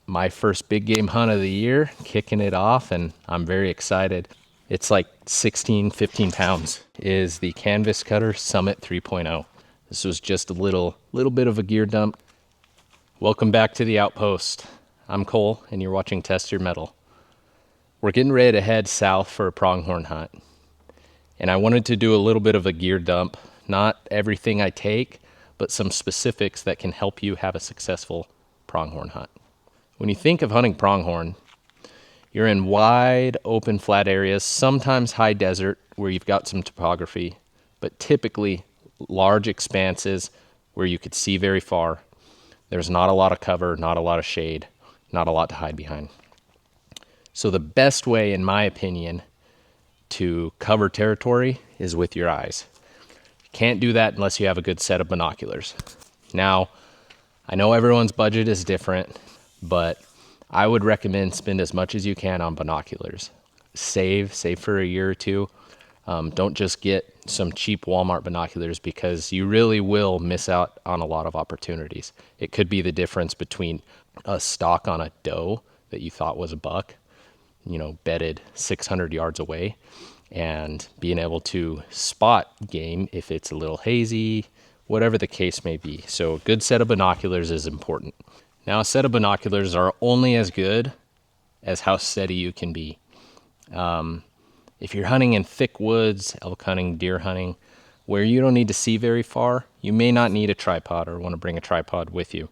my first big game hunt of the year, kicking it off, and I'm very excited. It's like 16, 15 pounds is the Canvas Cutter Summit 3.0. This was just a little bit of a gear dump. Welcome back to the Outpost. I'm Cole, and you're watching Test Your Mettle. We're getting ready to head south for a pronghorn hunt. And I wanted to do a little bit of a gear dump. Not everything I take, but some specifics that can help you have a successful pronghorn hunt. When you think of hunting pronghorn, you're in wide, open, flat areas, sometimes high desert where you've got some topography, but typically large expanses where you could see very far. There's not a lot of cover, not a lot of shade, not a lot to hide behind. So the best way, in my opinion, to cover territory is with your eyes. You can't do that unless you have a good set of binoculars. Now, I know everyone's budget is different, but I would recommend spend as much as you can on binoculars. Save for a year or two. Don't just get some cheap Walmart binoculars, because you really will miss out on a lot of opportunities. It could be the difference between a stalk on a doe that you thought was a buck, bedded 600 yards away, and being able to spot game if it's a little hazy, whatever the case may be. So a good set of binoculars is important. Now, a set of binoculars are only as good as how steady you can be. If you're hunting in thick woods, elk hunting, deer hunting, where you don't need to see very far, you may not need a tripod or want to bring a tripod with you.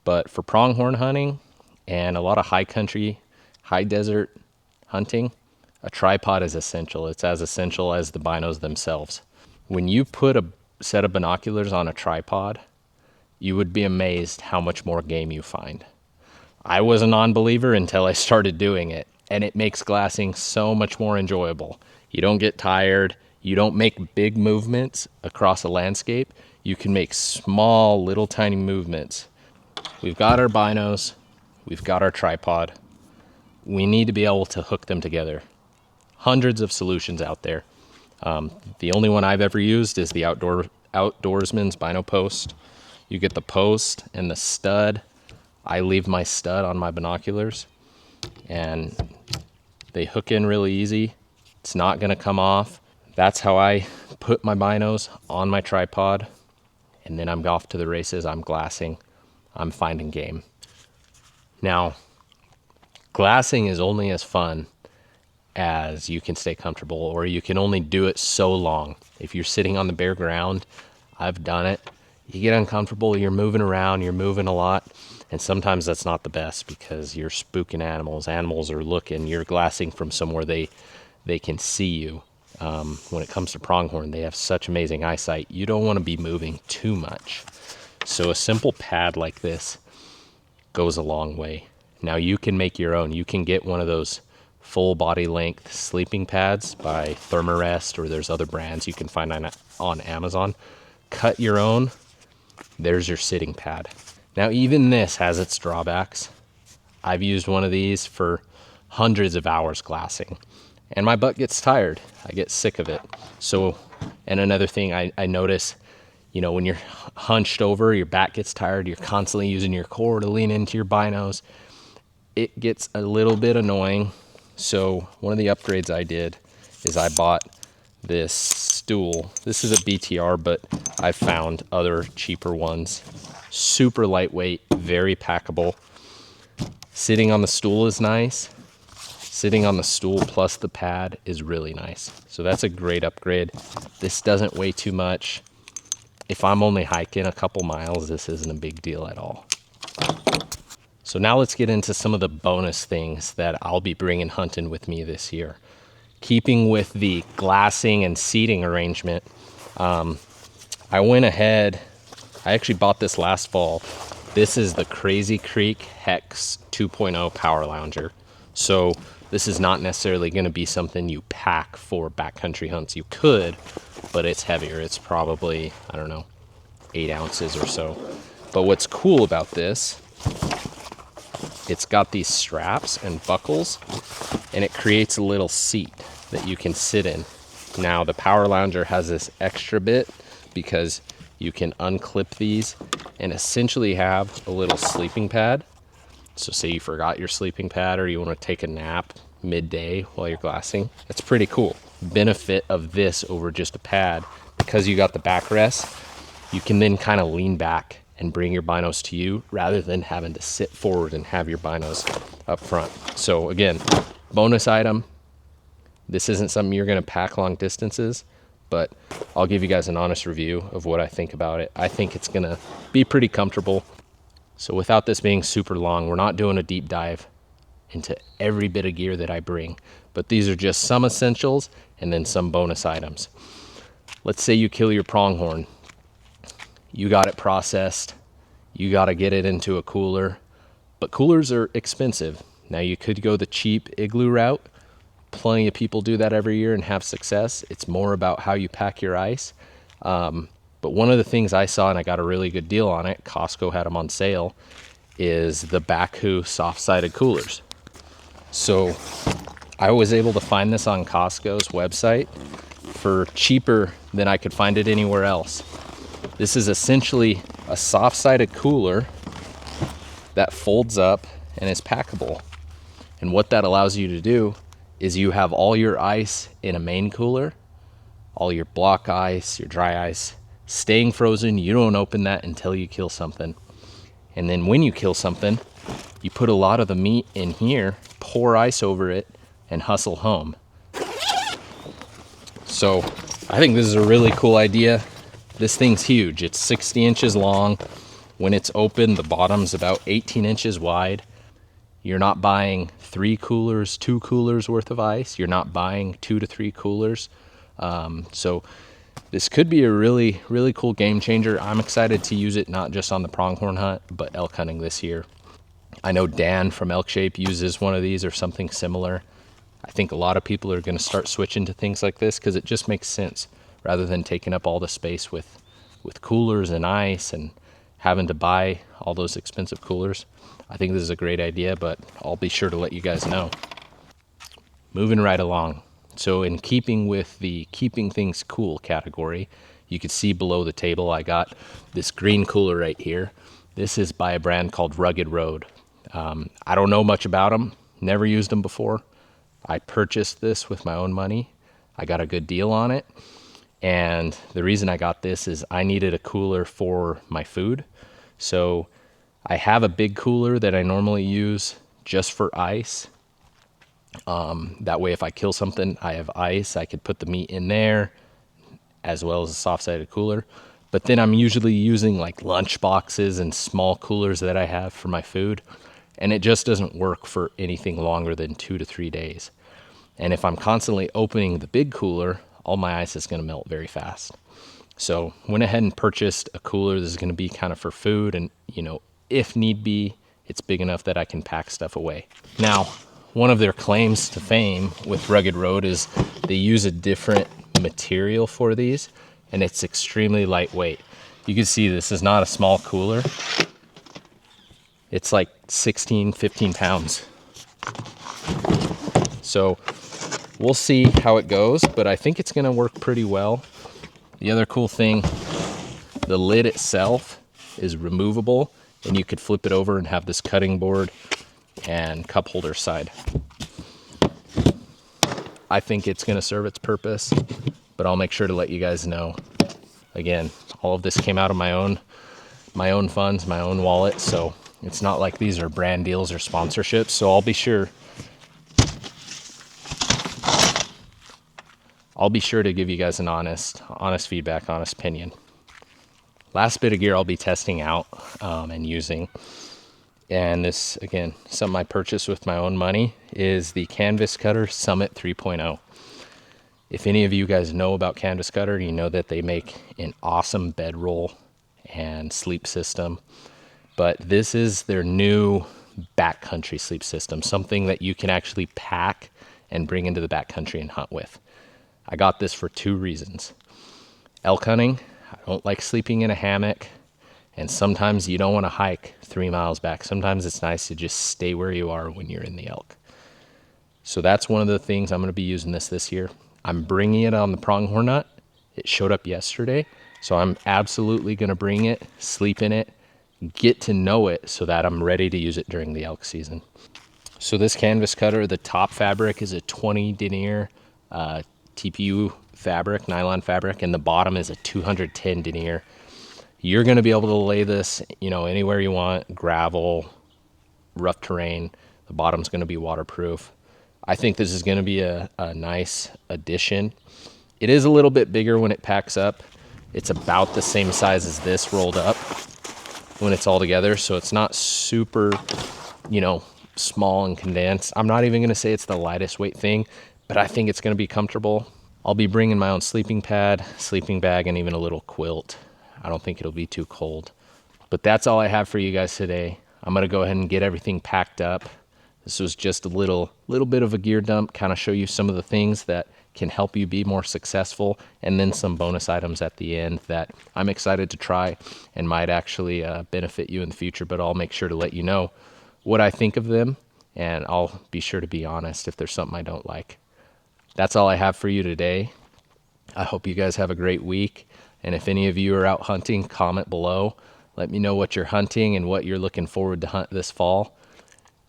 But for pronghorn hunting and a lot of high country, high desert hunting, a tripod is essential. It's as essential as the binos themselves. When you put a set of binoculars on a tripod, you would be amazed how much more game you find. I was a non-believer until I started doing it, and it makes glassing so much more enjoyable. You don't get tired. You don't make big movements across a landscape. You can make small, little tiny movements. We've got our binos. We've got our tripod. We need to be able to hook them together. Hundreds of solutions out there. The only one I've ever used is the Outdoorsman's Bino Post. You get the post and the stud. I leave my stud on my binoculars, and they hook in really easy. It's not going to come off. That's how I put my binos on my tripod, and then I'm off to the races. I'm glassing. I'm finding game. Now, glassing is only as fun as you can stay comfortable, or you can only do it so long. If you're sitting on the bare ground, I've done it. You get uncomfortable, you're moving around, you're moving a lot, and sometimes that's not the best because you're spooking animals. Animals are looking. You're glassing from somewhere they can see you. When it comes to pronghorn, they have such amazing eyesight. You don't want to be moving too much. So a simple pad like this goes a long way. Now you can make your own. You can get one of those full body length sleeping pads by Thermarest, or there's other brands you can find on Amazon. Cut your own. There's your sitting pad. Now, even this has its drawbacks. I've used one of these for hundreds of hours glassing, and my butt gets tired. I get sick of it. So, and another thing I notice, when you're hunched over, your back gets tired. You're constantly using your core to lean into your binos. It gets a little bit annoying. So one of the upgrades I did is I bought this stool. This is a BTR, but I found other cheaper ones. Super lightweight, very packable. Sitting on the stool is nice. Sitting on the stool plus the pad is really nice. So that's a great upgrade. This doesn't weigh too much. If I'm only hiking a couple miles, this isn't a big deal at all. So now let's get into some of the bonus things that I'll be bringing hunting with me this year. Keeping with the glassing and seating arrangement, I went ahead. I actually bought this last fall. This is the Crazy Creek Hex 2.0 Power Lounger. So this is not necessarily going to be something you pack for backcountry hunts. You could, but it's heavier. It's probably, 8 ounces or so. But what's cool about this, it's got these straps and buckles, and it creates a little seat that you can sit in. Now, the Power Lounger has this extra bit because you can unclip these and essentially have a little sleeping pad So say you forgot your sleeping pad or you want to take a nap midday while you're glassing. That's pretty cool. Benefit of this over just a pad, because you got the backrest, you can then kind of lean back and bring your binos to you rather than having to sit forward and have your binos up front. So again, bonus item. This isn't something you're going to pack long distances, but I'll give you guys an honest review of what I think about it. I think it's going to be pretty comfortable. So without this being super long, we're not doing a deep dive into every bit of gear that I bring, but these are just some essentials and then some bonus items. Let's say you kill your pronghorn. You got it processed. You got to get it into a cooler, but coolers are expensive. Now you could go the cheap igloo route. Plenty of people do that every year and have success. It's more about how you pack your ice. But one of the things I saw, and I got a really good deal on it, Costco had them on sale, is the Baku soft-sided coolers. So I was able to find this on Costco's website for cheaper than I could find it anywhere else. This is essentially a soft-sided cooler that folds up and is packable. And what that allows you to do is you have all your ice in a main cooler, all your block ice, your dry ice, staying frozen. You don't open that until you kill something. And then when you kill something, you put a lot of the meat in here, pour ice over it, and hustle home. So I think this is a really cool idea. This thing's huge. It's 60 inches long. When it's open, the bottom's about 18 inches wide. You're not buying 3 coolers, 2 coolers worth of ice. You're not buying 2 to 3 coolers. So this could be a really, really cool game changer. I'm excited to use it not just on the pronghorn hunt, but elk hunting this year. I know Dan from Elk Shape uses one of these or something similar. I think a lot of people are going to start switching to things like this because it just makes sense rather than taking up all the space with coolers and ice and having to buy all those expensive coolers. I think this is a great idea, but I'll be sure to let you guys know. Moving right along. So in keeping with the keeping things cool category, you can see below the table I got this green cooler right here. This is by a brand called Rugged Road. I don't know much about them, never used them before. I purchased this with my own money. I got a good deal on it. And the reason I got this is I needed a cooler for my food. So I have a big cooler that I normally use just for ice. That way if I kill something, I have ice. I could put the meat in there as well as a soft-sided cooler. But then I'm usually using like lunch boxes and small coolers that I have for my food. And it just doesn't work for anything longer than 2 to 3 days. And if I'm constantly opening the big cooler, all my ice is going to melt very fast. So went ahead and purchased a cooler. This is going to be kind of for food. And, you know, if need be, it's big enough that I can pack stuff away. Now, one of their claims to fame with Rugged Road is they use a different material for these, and it's extremely lightweight. You can see this is not a small cooler. It's like 16, 15 pounds. So we'll see how it goes, but I think it's going to work pretty well. The other cool thing, the lid itself is removable, and you could flip it over and have this cutting board and cup holder side. I think it's going to serve its purpose, but I'll make sure to let you guys know. Again, all of this came out of my own funds, my own wallet, so it's not like these are brand deals or sponsorships. So I'll be sure to give you guys an honest feedback, honest opinion. Last bit of gear I'll be testing out and using, and this, again, something I purchased with my own money, is the Canvas Cutter Summit 3.0. If any of you guys know about Canvas Cutter, you know that they make an awesome bedroll and sleep system. But this is their new backcountry sleep system, something that you can actually pack and bring into the backcountry and hunt with. I got this for 2 reasons. Elk hunting, I don't like sleeping in a hammock, and sometimes you don't want to hike 3 miles back. Sometimes it's nice to just stay where you are when you're in the elk. So that's one of the things I'm going to be using this year. I'm bringing it on the pronghorn hunt. It showed up yesterday, so I'm absolutely going to bring it, sleep in it, get to know it so that I'm ready to use it during the elk season. So this canvas cutter, the top fabric is a 20 denier TPU fabric, nylon fabric, and the bottom is a 210 denier. You're going to be able to lay this, anywhere you want, gravel, rough terrain. The bottom's going to be waterproof. I think this is going to be a nice addition. It is a little bit bigger when it packs up. It's about the same size as this rolled up when it's all together, so it's not super, small and condensed. I'm not even going to say it's the lightest weight thing, but I think it's going to be comfortable. I'll be bringing my own sleeping pad, sleeping bag, and even a little quilt. I don't think it'll be too cold. But that's all I have for you guys today. I'm going to go ahead and get everything packed up. This was just a little bit of a gear dump, kind of show you some of the things that can help you be more successful, and then some bonus items at the end that I'm excited to try and might actually benefit you in the future, but I'll make sure to let you know what I think of them, and I'll be sure to be honest if there's something I don't like. That's all I have for you today. I hope you guys have a great week, and if any of you are out hunting, comment below. Let me know what you're hunting and what you're looking forward to hunt this fall.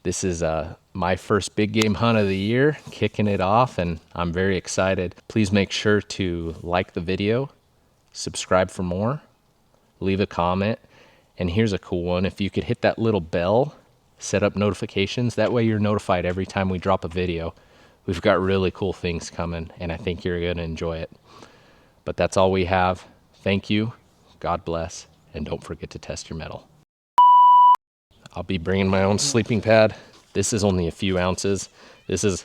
This is my first big game hunt of the year, kicking it off, and I'm very excited. Please make sure to like the video, subscribe for more, leave a comment, and here's a cool one. If you could hit that little bell, set up notifications, that way you're notified every time we drop a video. We've got really cool things coming, and I think you're going to enjoy it. But that's all we have. Thank you, God bless, and don't forget to test your mettle. I'll be bringing my own sleeping pad. This is only a few ounces. This is